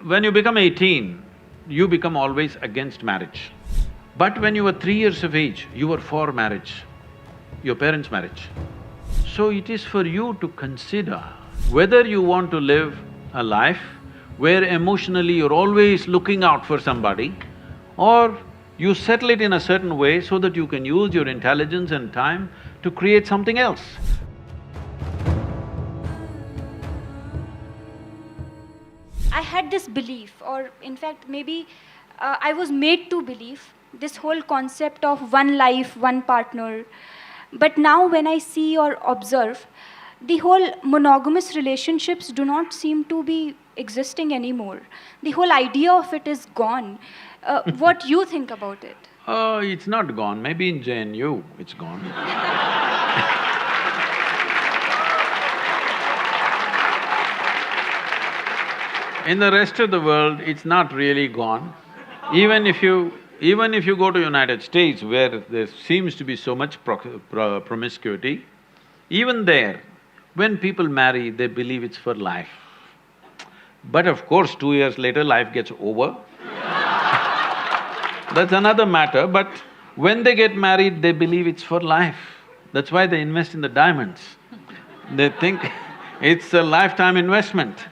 When you become 18, you become always against marriage. But when you were 3 years of age, you were for marriage, your parents' marriage. So it is for you to consider whether you want to live a life where emotionally you're always looking out for somebody, or you settle it in a certain way so that you can use your intelligence and time to create something else. I had this belief, or in fact maybe I was made to believe this whole concept of one life, one partner. But now when I see or observe, the whole monogamous relationships do not seem to be existing anymore. The whole idea of it is gone. What you think about it? It's not gone, maybe in JNU it's gone. In the rest of the world, it's not really gone. Even if you go to United States where there seems to be so much promiscuity, even there, when people marry, they believe it's for life. But of course, 2 years later, life gets over. That's another matter, but when they get married, they believe it's for life. That's why they invest in the diamonds. They think it's a lifetime investment.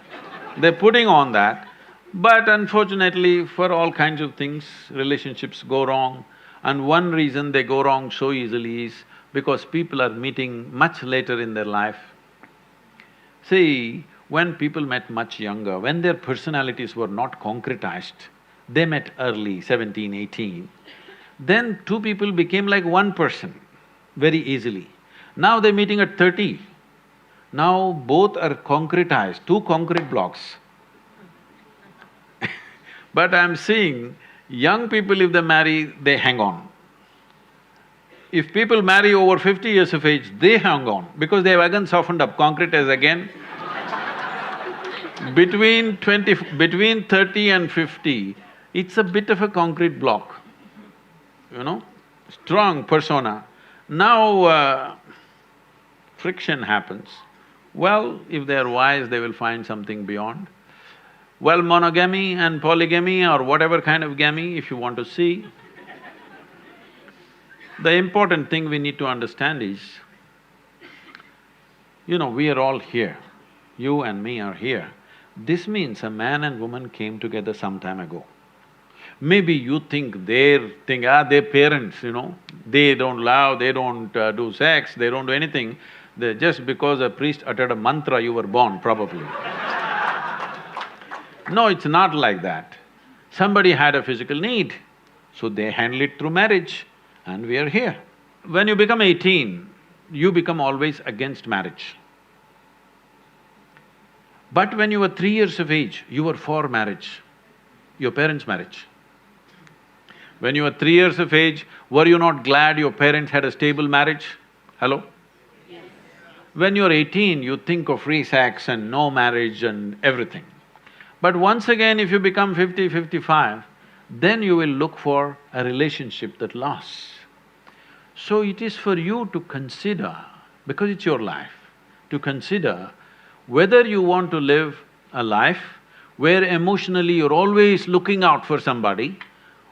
They're putting on that, but unfortunately, for all kinds of things, relationships go wrong. And one reason they go wrong so easily is because people are meeting much later in their life. See, when people met much younger, when their personalities were not concretized, they met early, 17, 18, then two people became like one person very easily. Now they're meeting at 30. Now both are concretized, two concrete blocks. But I'm seeing young people, if they marry, they hang on. If people marry over 50 years of age, they hang on because they have again softened up, concrete is again. Between 30 and 50, it's a bit of a concrete block, strong persona. Now, friction happens. Well, if they are wise, they will find something beyond. Well, monogamy and polygamy or whatever kind of gamy, if you want to see, the important thing we need to understand is, we are all here, you and me are here. This means a man and woman came together some time ago. Maybe you think their parents, they don't love, they don't do sex, they don't do anything. Just because a priest uttered a mantra, you were born, probably. No, it's not like that. Somebody had a physical need, so they handle it through marriage, and we are here. When you become 18, you become always against marriage. But when you were 3 years of age, you were for marriage, your parents' marriage. When you were 3 years of age, were you not glad your parents had a stable marriage? Hello? Yes. When you're 18, you think of free sex and no marriage and everything. But once again, if you become 50, 55, then you will look for a relationship that lasts. So it is for you to consider, because it's your life, to consider whether you want to live a life where emotionally you're always looking out for somebody,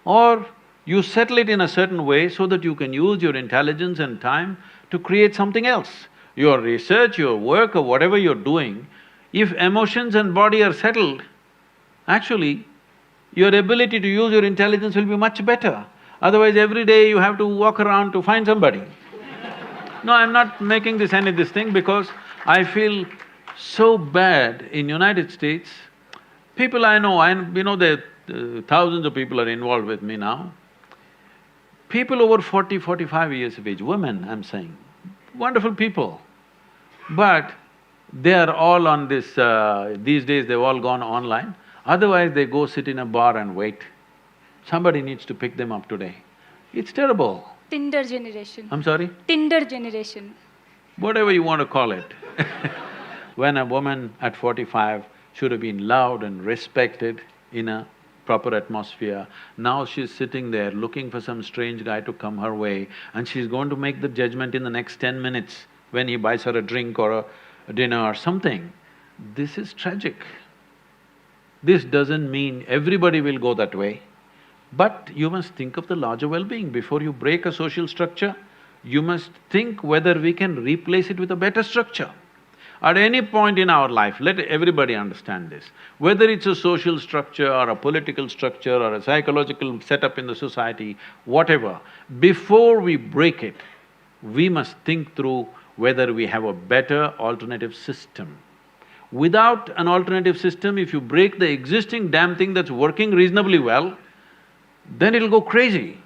or you settle it in a certain way so that you can use your intelligence and time to create something else. Your research, your work or whatever you're doing, if emotions and body are settled, actually, your ability to use your intelligence will be much better. Otherwise, every day you have to walk around to find somebody. No, I'm not making this thing because I feel so bad in United States. People I know, that thousands of people are involved with me now. People over 40, 45 years of age, women I'm saying, wonderful people. But they are all on this… these days they've all gone online. Otherwise, they go sit in a bar and wait. Somebody needs to pick them up today. It's terrible. Tinder generation. I'm sorry? Tinder generation. Whatever you want to call it. When a woman at 45 should have been loved and respected in a proper atmosphere, now she's sitting there looking for some strange guy to come her way, and she's going to make the judgment in the next 10 minutes when he buys her a drink or a dinner or something. This is tragic. This doesn't mean everybody will go that way, but you must think of the larger well-being. Before you break a social structure, you must think whether we can replace it with a better structure. At any point in our life, let everybody understand this, whether it's a social structure or a political structure or a psychological setup in the society, whatever, before we break it, we must think through whether we have a better alternative system. Without an alternative system, if you break the existing damn thing that's working reasonably well, then it'll go crazy.